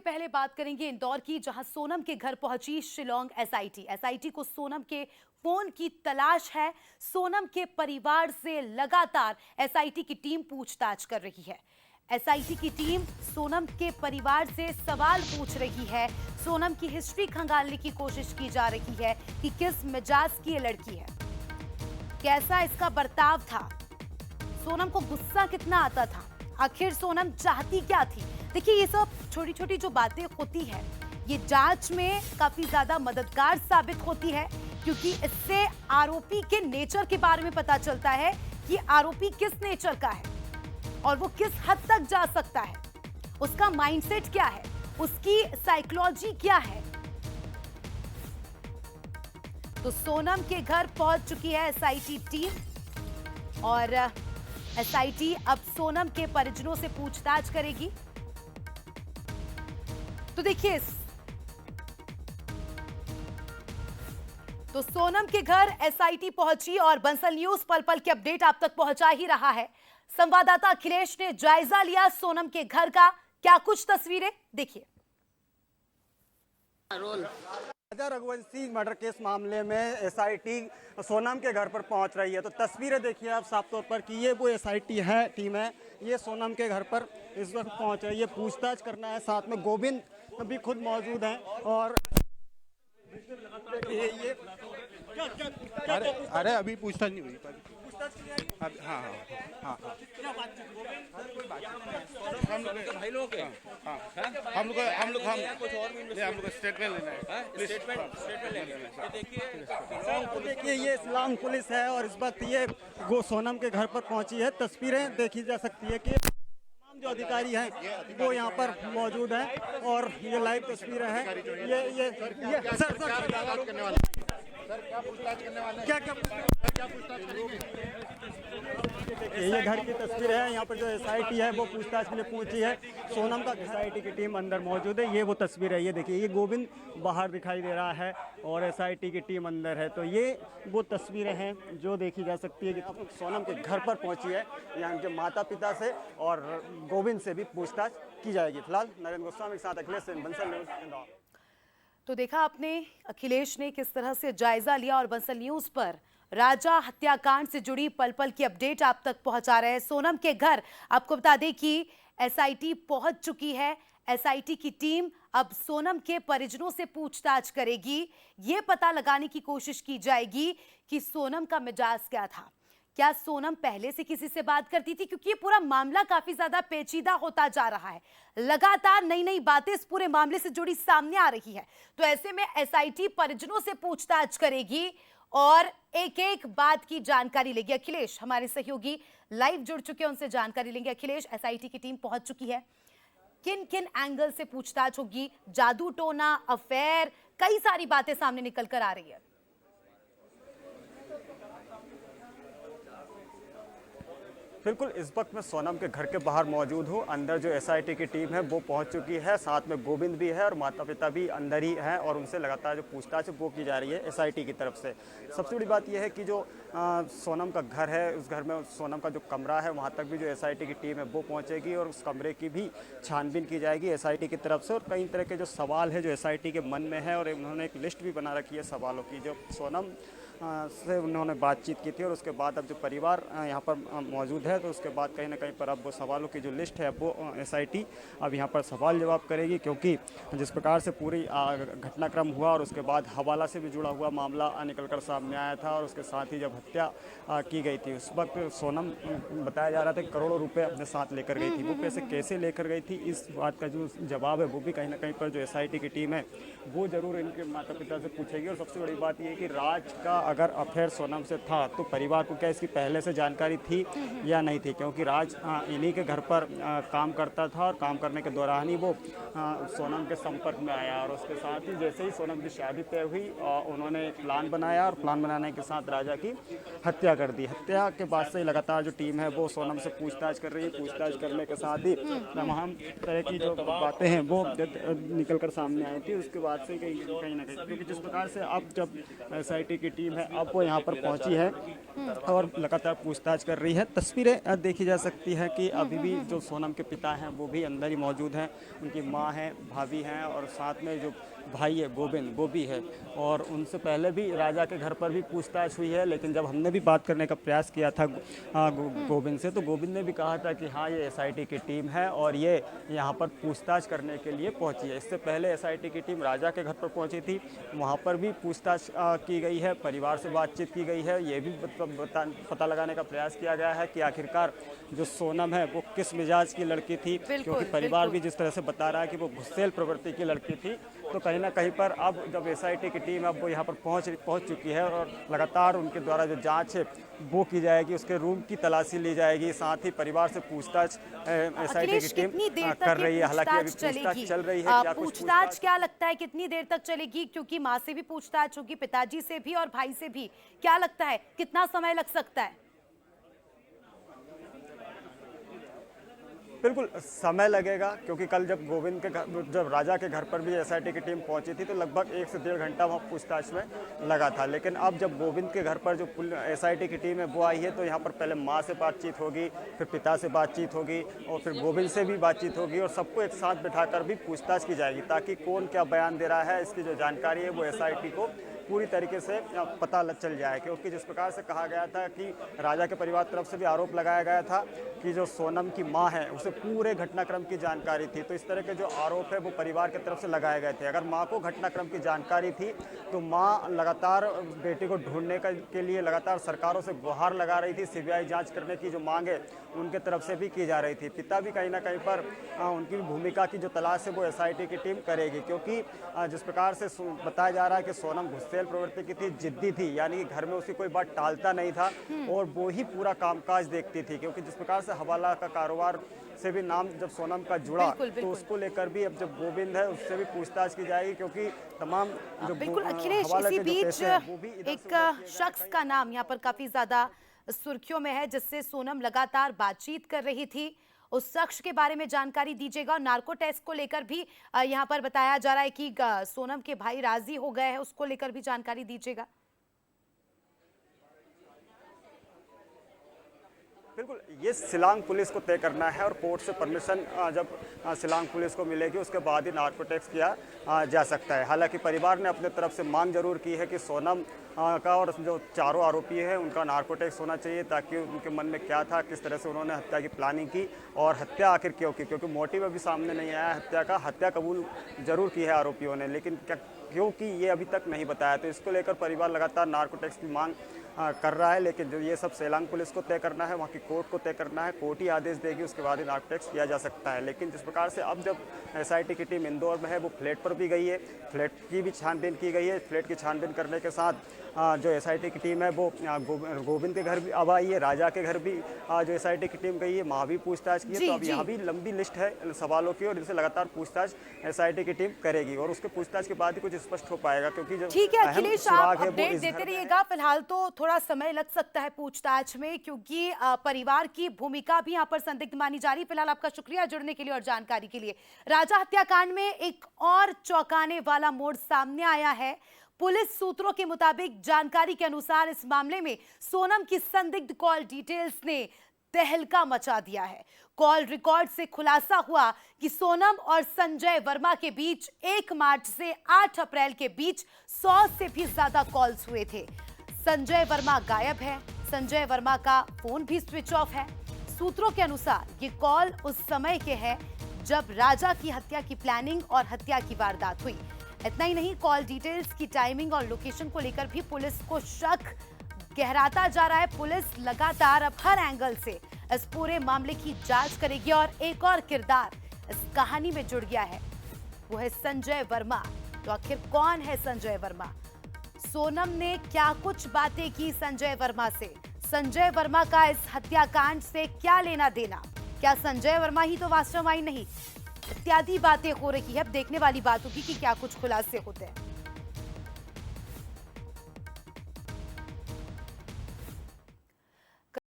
पहले बात करेंगे इंदौर की, जहां सोनम के घर पहुंची शिलोंग एसआईटी। एसआईटी को सोनम के फोन की तलाश है। सोनम के परिवार से लगातार एसआईटी की टीम पूछताछ कर रही है। एसआईटी की टीम सोनम के परिवार से सवाल पूछ रही है। सोनम की हिस्ट्री खंगालने की कोशिश की जा रही है कि किस मिजाज की ये लड़की है, कैसा इसका बर्ताव था, सोनम को गुस्सा कितना आता था, आखिर सोनम चाहती क्या थी। देखिए, ये सब छोटी छोटी जो बातें होती है, ये जांच में काफी ज्यादा मददगार साबित होती है, क्योंकि इससे आरोपी के नेचर के बारे में पता चलता है कि आरोपी किस नेचर का है और वो किस हद तक जा सकता है, उसका माइंडसेट क्या है, उसकी साइकोलॉजी क्या है। तो सोनम के घर पहुंच चुकी है एसआईटी टीम और एसआईटी अब सोनम के परिजनों से पूछताछ करेगी। तो देखिए, तो सोनम के घर एसआईटी पहुंची और बंसल न्यूज पल पल के अपडेट आप तक पहुंचा ही रहा है। संवाददाता अखिलेश ने जायजा लिया सोनम के घर का, क्या कुछ तस्वीरें देखिए। राजा रघुवंशी मर्डर केस मामले में एसआईटी सोनम के घर पर पहुंच रही है। तो तस्वीरें देखिए आप साफ तौर पर कि ये वो एसआईटी है, टीम है, ये सोनम के घर पर इस वक्त पहुंच रही है, पूछताछ करना है। साथ में गोविंद भी खुद मौजूद हैं और ये अरे अभी पूछताछ नहीं हुई। हाँ हाँ हाँ हाँ भाई लोग हम लोग स्टेटमेंट लेना है। स्टेटमेंट लेंगे। देखिए, ये इस्लाम पुलिस है और इस वक्त ये सोनम के घर पर पहुंची है। तस्वीरें देखी जा सकती है कि तमाम जो अधिकारी हैं वो यहाँ पर मौजूद हैं और ये लाइव तस्वीरें हैं। ये सर क्या पूछताछ करने वाले क्या पूछताछ करेंगे? ये घर की तस्वीर है। यहाँ पर जो एसआईटी है वो पूछताछ के लिए पहुंची है। सोनम का एसआईटी की टीम अंदर मौजूद है। ये वो तस्वीर है, ये देखिए, ये गोविंद बाहर दिखाई दे रहा है और एसआईटी की टीम अंदर है। तो ये वो तस्वीरें हैं जो देखी जा सकती है कि सोनम के घर पर पहुंची है। यहाँ के माता पिता से और गोविंद से भी पूछताछ की जाएगी। फिलहाल नरेंद्र गोस्वामी के साथ अखिलेश बंसल न्यूज इंदौर। तो देखा आपने अखिलेश ने किस तरह से जायजा लिया और बंसल न्यूज पर राजा हत्याकांड से जुड़ी पल पल की अपडेट आप तक पहुंचा रहे हैं। सोनम के घर आपको बता दें कि एसआईटी पहुंच चुकी है। एसआईटी की टीम अब सोनम के परिजनों से पूछताछ करेगी। ये पता लगाने की कोशिश की जाएगी कि सोनम का मिजाज क्या था, क्या सोनम पहले से किसी से बात करती थी, क्योंकि ये पूरा मामला काफी ज्यादा पेचीदा होता जा रहा है। लगातार नई नई बातें इस पूरे मामले से जुड़ी सामने आ रही है। तो ऐसे में एसआईटी परिजनों से पूछताछ करेगी और एक एक बात की जानकारी लेगी। अखिलेश हमारे सहयोगी लाइव जुड़ चुके हैं, उनसे जानकारी लेंगे। अखिलेश, एसआईटी की टीम पहुंच चुकी है, किन किन एंगल से पूछताछ होगी? जादू टोना, अफेयर, कई सारी बातें सामने निकल कर आ रही है। बिल्कुल, इस वक्त मैं सोनम के घर के बाहर मौजूद हूँ। अंदर जो एसआईटी की टीम है वो पहुँच चुकी है, साथ में गोविंद भी है और माता पिता भी अंदर ही हैं और उनसे लगातार जो पूछताछ है वो की जा रही है एसआईटी की तरफ से। सबसे बड़ी बात यह है कि जो सोनम का घर है, उस घर में सोनम का जो कमरा है वहाँ तक भी जो एसआईटी की टीम है वो पहुँचेगी और उस कमरे की भी छानबीन की जाएगी एसआईटी की तरफ से। और कई तरह के जो सवाल है जो एसआईटी के मन में है, और उन्होंने एक लिस्ट भी बना रखी है सवालों की, जो सोनम से उन्होंने बातचीत की थी। और उसके बाद अब जो परिवार यहाँ पर मौजूद है, तो उसके बाद कहीं ना कहीं पर अब वो सवालों की जो लिस्ट है वो एसआईटी अब यहाँ पर सवाल जवाब करेगी, क्योंकि जिस प्रकार से पूरी घटनाक्रम हुआ और उसके बाद हवाला से भी जुड़ा हुआ मामला निकल कर सामने आया था और उसके साथ ही जब हत्या की गई थी, उस वक्त सोनम बताया जा रहा था करोड़ों रुपये अपने साथ लेकर गई थी। वो पैसे कैसे लेकर गई थी, इस बात का जो जवाब है वो भी कहीं ना कहीं पर जो एसआईटी की टीम है वो ज़रूर इनके माता पिता से पूछेगी। और सबसे बड़ी बात ये है कि राज का अगर अफेयर सोनम से था तो परिवार को क्या इसकी पहले से जानकारी थी या नहीं थी, क्योंकि राज इन्हीं के घर पर काम करता था और काम करने के दौरान ही वो सोनम के संपर्क में आया। और उसके साथ ही जैसे ही सोनम की शादी तय हुई, उन्होंने एक प्लान बनाया और प्लान बनाने के साथ राजा की हत्या कर दी। हत्या के बाद से लगातार जो टीम है वो सोनम से पूछताछ कर रही है। पूछताछ करने के साथ ही तमाम तरह की जो बातें हैं वो निकल कर सामने आई थी। उसके बाद से कहीं ना कहीं, क्योंकि जिस प्रकार से अब जब एसआईटी की टीम है अब वो यहाँ पर पहुंची है और लगातार पूछताछ कर रही है। तस्वीरें देखी जा सकती है कि अभी भी जो सोनम के पिता हैं वो भी अंदर ही मौजूद हैं, उनकी माँ है, भाभी हैं और साथ में जो भाई है गोविंद वो भी है। और उनसे पहले भी राजा के घर पर भी पूछताछ हुई है, लेकिन जब हमने भी बात करने का प्रयास किया था गोविंद से, तो गोविंद ने भी कहा था कि हाँ ये एसआईटी की टीम है और ये यहाँ पर पूछताछ करने के लिए पहुंची है। इससे पहले एसआईटी की टीम राजा के घर पर पहुंची थी, वहाँ पर भी पूछताछ की गई है, परिवार से बातचीत की गई है, ये भी पता लगाने का प्रयास किया गया है कि आखिरकार जो सोनम है वो किस मिजाज की लड़की थी, क्योंकि परिवार भी जिस तरह से बता रहा है कि वो गुस्सेल प्रवृत्ति की लड़की थी। तो कहीं ना कहीं पर अब जब एसआईटी की टीम अब वो यहाँ पर पहुँच चुकी है और लगातार उनके द्वारा जो जांच है वो की जाएगी, उसके रूम की तलाशी ली जाएगी, साथ ही परिवार से पूछताछ एसआईटी की टीम कर रही है। हालांकि अभी पूछताछ चल रही है। क्या पूछताछ क्या लगता है कितनी देर तक चलेगी? क्योंकि माँ से भी पूछताछ होगी, पिताजी से भी और भाई से भी, क्या लगता है कितना समय लग सकता है? बिल्कुल समय लगेगा, क्योंकि कल जब गोविंद के जब राजा के घर पर भी एसआईटी की टीम पहुंची थी तो लगभग 1 से 1.5 घंटा वहाँ पूछताछ में लगा था। लेकिन अब जब गोविंद के घर पर जो एसआईटी की टीम है वो आई है तो यहाँ पर पहले माँ से बातचीत होगी, फिर पिता से बातचीत होगी और फिर गोविंद से भी बातचीत होगी और सबको एक साथ बिठाकर भी पूछताछ की जाएगी, ताकि कौन क्या बयान दे रहा है इसकी जो जानकारी है वो एसआईटी को पूरी तरीके से पता चल जाए। क्योंकि जिस प्रकार से कहा गया था कि राजा के परिवार तरफ से भी आरोप लगाया गया था कि जो सोनम की मां है उसे पूरे घटनाक्रम की जानकारी थी, तो इस तरह के जो आरोप है वो परिवार की तरफ से लगाए गए थे। अगर मां को घटनाक्रम की जानकारी थी तो मां लगातार बेटी को ढूंढने के लिए लगातार सरकारों से गुहार लगा रही थी, सीबीआई जांच करने की जो मांग है उनके तरफ से भी की जा रही थी। पिता भी कहीं ना कहीं पर उनकी भूमिका की जो तलाश है वो एसआईटी की टीम करेगी, क्योंकि जिस प्रकार से बताया जा रहा है कि सोनम गुस्सेल प्रवृत्ति की थी, जिद्दी थी, यानी कि घर में उसकी कोई बात टालता नहीं था और वो ही पूरा कामकाज देखती थी। क्योंकि जिस प्रकार से हवाला का कारोबार से भी नाम जब सोनम का जुड़ा तो उसको लेकर भी अब जब गोविंद है उससे भी पूछताछ की जाएगी, क्योंकि तमाम जो बिल्कुल अखिलेश, इसी बीच एक शख्स का नाम यहाँ पर काफी ज्यादा सुर्खियों में है जिससे सोनम लगातार बातचीत कर रही थी, उस शख्स के बारे में जानकारी दीजिएगा। और नार्को टेस्ट को लेकर भी यहाँ पर बताया जा रहा है कि सोनम के भाई राजी हो गए हैं, उसको लेकर भी जानकारी दीजिएगा। बिल्कुल, ये शिलांग पुलिस को तय करना है और कोर्ट से परमिशन जब शिलांग पुलिस को मिलेगी उसके बाद ही नार्को टेस्ट किया जा सकता है। हालांकि परिवार ने अपने तरफ से मांग जरूर की है कि सोनम का और जो चारों आरोपी हैं उनका नार्को टेस्ट होना चाहिए, ताकि उनके मन में क्या था, किस तरह से उन्होंने हत्या की प्लानिंग की और हत्या आखिर क्यों की, क्योंकि मोटिव अभी सामने नहीं आया हत्या का। हत्या कबूल जरूर की है आरोपियों ने, लेकिन क्या क्योंकि ये अभी तक नहीं बताया। तो इसको लेकर परिवार लगातार नार्को टेस्ट की मांग कर रहा है, लेकिन जो ये सब शिलांग पुलिस को तय करना है, वहाँ की कोर्ट को तय करना है, कोर्ट ही आदेश देगी, उसके बाद ही नार्को टेस्ट किया जा सकता है। लेकिन जिस प्रकार से अब जब एसआईटी की टीम इंदौर में है वो फ्लैट पर भी गई है, फ्लैट की भी छानबीन की गई है। फ्लैट की छानबीन करने के साथ जो एसआईटी की टीम है वो गोविंद के घर भी अब आई है, राजा के घर भी जो एसआईटी की टीम गई है, वहाँ भी पूछताछ की है। तो अब यहाँ भी लंबी लिस्ट है सवालों की और इनसे लगातार पूछताछ एसआईटी की टीम करेगी और उसके पूछताछ के बाद ही कुछ स्पष्ट हो पाएगा। क्योंकि जो ठीक है अखिलेश, आप अपडेट देते रहिएगा। फिलहाल तो थोड़ा समय लग सकता है पूछताछ में, क्योंकि परिवार की भूमिका भी यहाँ पर संदिग्ध मानी जा रही है। फिलहाल आपका शुक्रिया जुड़ने के लिए और जानकारी के लिए। राजा हत्याकांड में एक और चौंकाने वाला मोड़ सामने आया है। पुलिस सूत्रों के मुताबिक जानकारी के अनुसार इस मामले में सोनम की संदिग्ध कॉल डिटेल्स ने तहलका मचा दिया है। कॉल रिकॉर्ड से खुलासा हुआ कि सोनम और संजय वर्मा के बीच 1 मार्च से 8 अप्रैल के बीच 100 से भी ज्यादा कॉल्स हुए थे। संजय वर्मा गायब है, संजय वर्मा का फोन भी स्विच ऑफ है। सूत्रों के अनुसार ये कॉल उस समय के हैं जब राजा की हत्या की प्लानिंग और हत्या की वारदात हुई। इतना ही नहीं, कॉल डिटेल्स की टाइमिंग और लोकेशन को लेकर भी पुलिस को शक गहराता जा रहा है। पुलिस लगातार अब हर एंगल से इस पूरे मामले की जांच करेगी और एक और किरदार इस कहानी में जुड़ गया है, वो है संजय वर्मा। तो आखिर कौन है संजय वर्मा? सोनम ने क्या कुछ बातें की संजय वर्मा से? संजय वर्मा का इस हत्याकांड से क्या लेना देना? क्या संजय वर्मा ही तो मास्टरमाइंड नहीं? इत्यादि बातें हो रही है। अब देखने वाली बात होगी कि क्या कुछ खुलासे होते हैं।